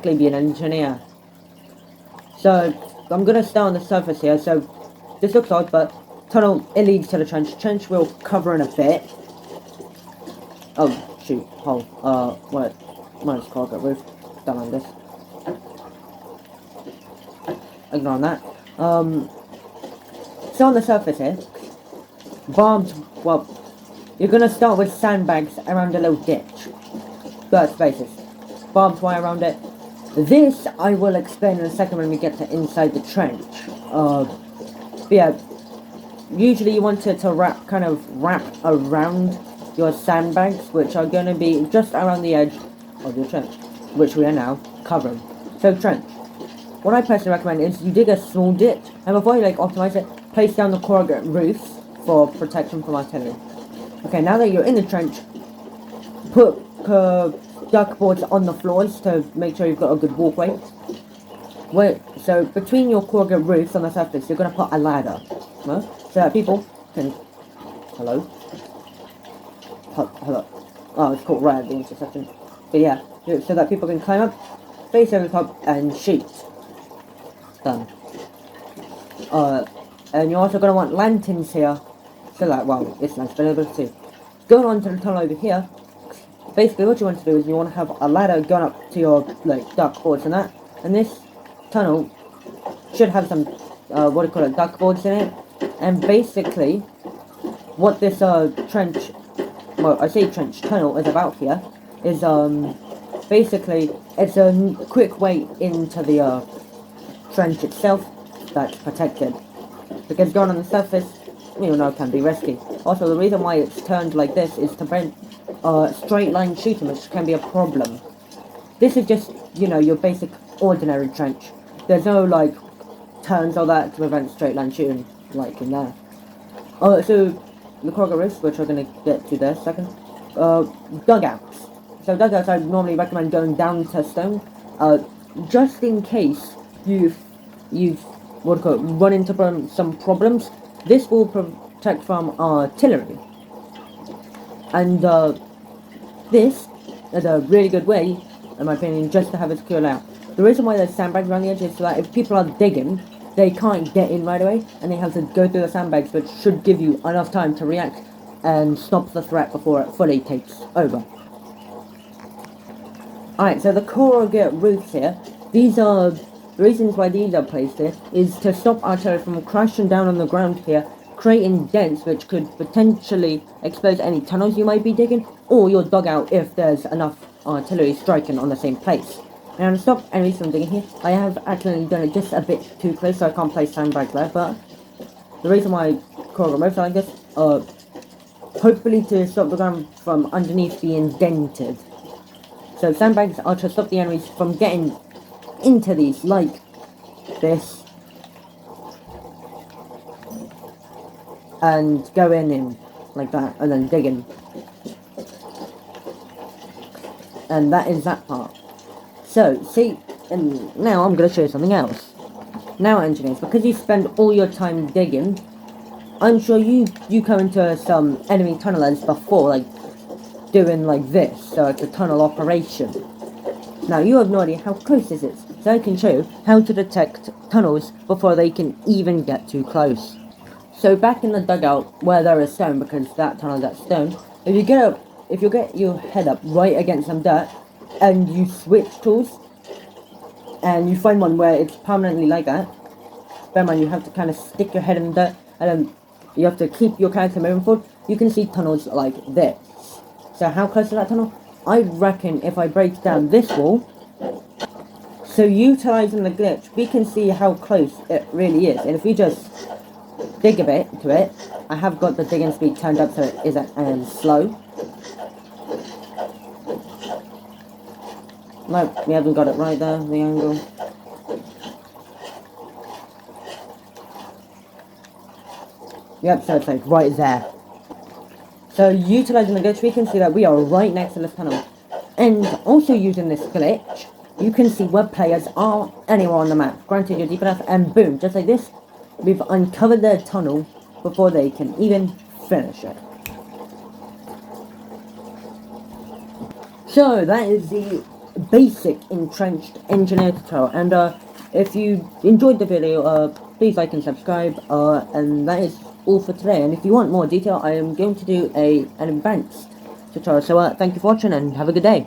be an engineer. So I'm gonna start on the surface here. So this looks odd, but tunnel, it leads to the trench. Trench will cover in a bit. Oh shoot, hole. What is called? Got roof. Don't mind this. Ignore that. So on the surface here, barbed. Well, you're gonna start with sandbags around a little ditch. First basis. Barbed wire around it. This I will explain in a second when we get to inside the trench. But yeah, usually you want it to wrap around your sandbags, which are going to be just around the edge of your trench, which we are now covering. So trench. What I personally recommend is you dig a small ditch, and before you optimize it, place down the corrugate roofs for protection from artillery. Okay, now that you're in the trench, put duck boards on the floors to make sure you've got a good walkway. So between your corrugate roofs on the surface, you're going to put a ladder, so that people can... Hello? Hello. Oh, it's called right at the intersection. But yeah, so that people can climb up, face over the top, and shoot. Done. And you're also going to want lanterns here, so that, well, it's nice visibility too. Going on to the tunnel over here, basically what you want to do is you want to have a ladder going up to your, duck boards and that, and this tunnel should have some, duck boards in it, and basically, what this, trench, well, I say trench tunnel is about here, is, basically, it's a quick way into the, trench itself that's protected, because going on the surface, you know, can be risky. Also, the reason why it's turned like this is to prevent straight line shooting, which can be a problem. This is just, you know, your basic ordinary trench. There's no turns or that to prevent straight line shooting in there. So the corrugate roofs, which we're gonna get to there second. Dugouts. So dugouts, I normally recommend going down to stone, just in case you've run into some problems. This will protect from artillery, and this is a really good way, in my opinion, just to have it secure out. The reason why there's sandbags around the edge is so that if people are digging, they can't get in right away, and they have to go through the sandbags, which should give you enough time to react and stop the threat before it fully takes over. Alright, so the corrugate roofs here, these are... The reasons why these are placed here is to stop artillery from crashing down on the ground here, creating dents which could potentially expose any tunnels you might be digging, or your dugout if there's enough artillery striking on the same place. Now to stop enemies from digging here, I have actually done it just a bit too close, so I can't place sandbags there, but the reason why corrugate roofs are like this, hopefully to stop the ground from underneath being dented. So sandbags are to stop the enemies from getting into these like this and going in like that and then digging, and that is that part. So see, and now I'm going to show you something else. Now engineers, because you spend all your time digging, I'm sure you come into some enemy tunnelers before, doing this, so it's a tunnel operation. Now you have no idea how close this is, so I can show you how to detect tunnels before they can even get too close. So back in the dugout where there is stone, because that tunnel got stone, if you get your head up right against some dirt and you switch tools and you find one where it's permanently like that, bear in mind you have to kind of stick your head in the dirt and then you have to keep your character moving forward. You can see tunnels like this. So how close is that tunnel? I reckon if I break down this wall, so utilising the glitch, we can see how close it really is. And if we just dig a bit to it, I have got the digging speed turned up so it isn't slow. No, we haven't got it right there, the angle. Yep, so it's right there. So utilising the glitch, we can see that we are right next to this tunnel. And also using this glitch, you can see where players are anywhere on the map. Granted, you're deep enough, and boom, just like this, we've uncovered their tunnel before they can even finish it. So that is the basic entrenched engineer tutorial. And if you enjoyed the video, please like and subscribe, and that is all for today. And if you want more detail, I am going to do an advanced tutorial. So thank you for watching and have a good day.